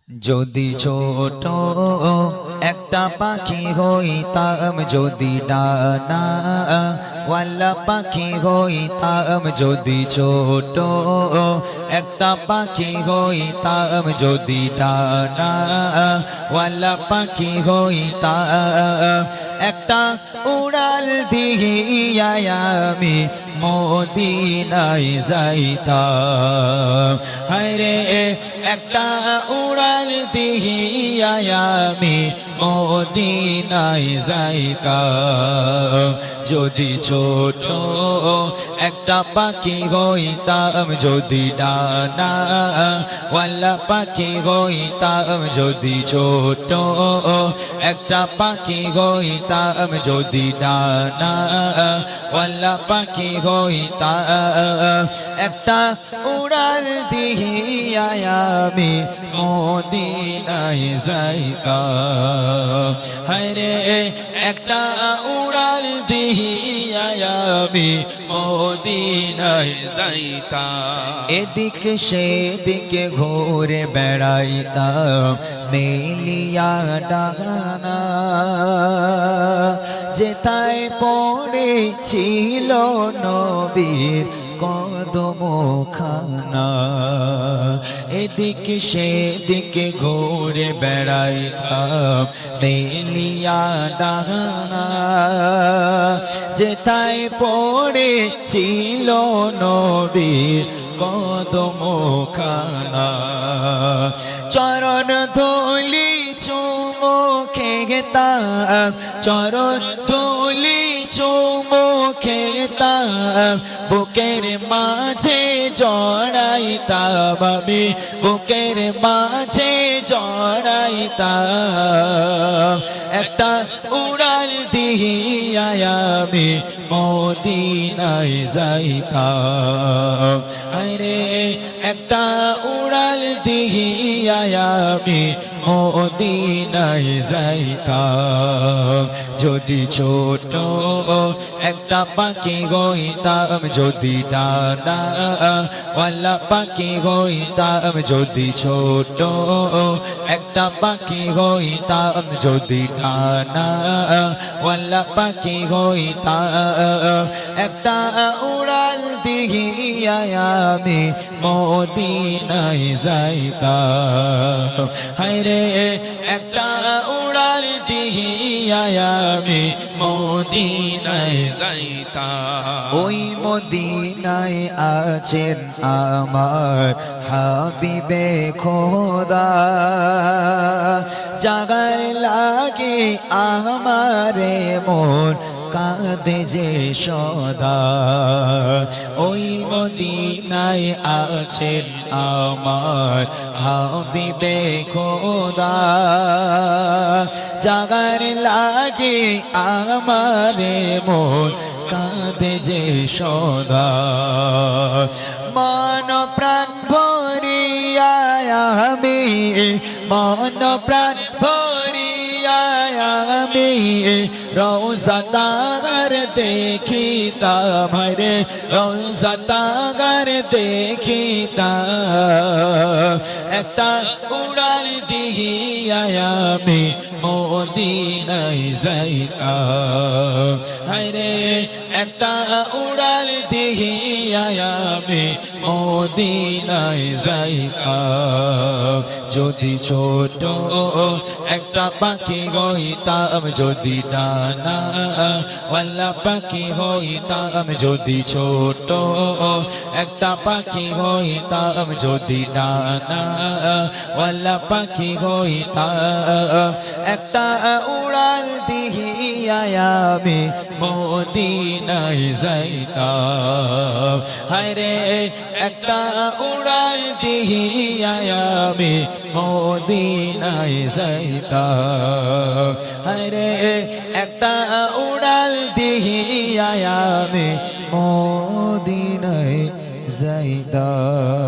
যদি ছোট একটা পাখি হইতাম, যদি ডানা ওয়ালা পাখি হইতাম, যদি ছোট একটা পাখি হইতাম, যদি ডানা ওয়ালা পাখি হইতাম, একটা উড়াল দিয়া আমি মদিনায় যাইতাম। হায়রে একটা উড়াল দিয়া আমি মদিনায় যাইতাম। যদি ছোট একটা পাখি হইতাম, যদি ডানা ওয়ালা পাখি হইতাম, যদি ছোট একটা পাখি হইতাম, যদি ডানা ওয়ালা পাখি হইতাম, একটা উড়াল দিয়া আমি মদিনায় যাইতাম। হায়রে একটা উড়াল দিয়া আমি মদিনায় যাইতাম। এদিক সেদিকে ঘুরে বেড়াইতাম মেলিয়া ডানা, যেথায় পড়েছিল নবীর কদমখানা। এদিকে সেদিকে ঘুরে বেড়াইতাম মেলিয়া ডানা, যেথায় পড়েছিল নবীর কদমখানা। চরণ ধুলি চুমো খেতাম, চরণ ধুলি চুমো খেতাম, বুকের মাঝে জড়াইতাম আমি, বুকের মাঝে জড়াইতাম। একটা উড়াল দিয়া আমি মদিনায় যাইতাম। আরে একটা উড়াল দিয়া আমি মদিনায় যাইতাম। যদি ছোট একটা পাখি হইতাম, যদি ডানা ওয়ালা পাখি হইতাম, যদি ছোট একটা পাখি হইতাম, যদি ডানা ওয়ালা পাখি হইতাম, একটা উড়াল দিয়া আমি মদিনায় যাইতাম। হায়রে একটা উড়াল দিয়া আমি মদিনায় যাইতাম। ওই মদিনায় আছেন আমার হাবিবে খোদা, জাগার লাগে আমারে মন কাঁদে যে সদা। ওই মদিনায় আছেন আমার হাবিবে খোদা, জাগার লাগে আমারে মন কাঁদে যে সদা। মন প্রাণ ভরিয়া আমি, মন প্রাণ ভরিয়া আমি রওজা তার দেখিতাম। রে রওজা তার দেখিতাম। একটা উড়াল দিয়া আমি মদিনায় যাইতাম। হায়রে একটা উড়াল দিয়া আমি মদিনায় যাইতাম। যদি ছোট একটা পাখি হইতাম, যদি ডানা ওয়ালা পাখি হইতাম, যদি ছোট একটা পাখি হইতাম, যদি ডানা ওয়ালা পাখি হইতাম, একটা উড়াল দিয়া আমি মদিনায় যাইতাম। হায়রে একটা উড়াল দিয়া আমি মদিনায় যাইতাম। হায়রে একটা উড়াল দিয়া আমি মদিনায় যাইতাম।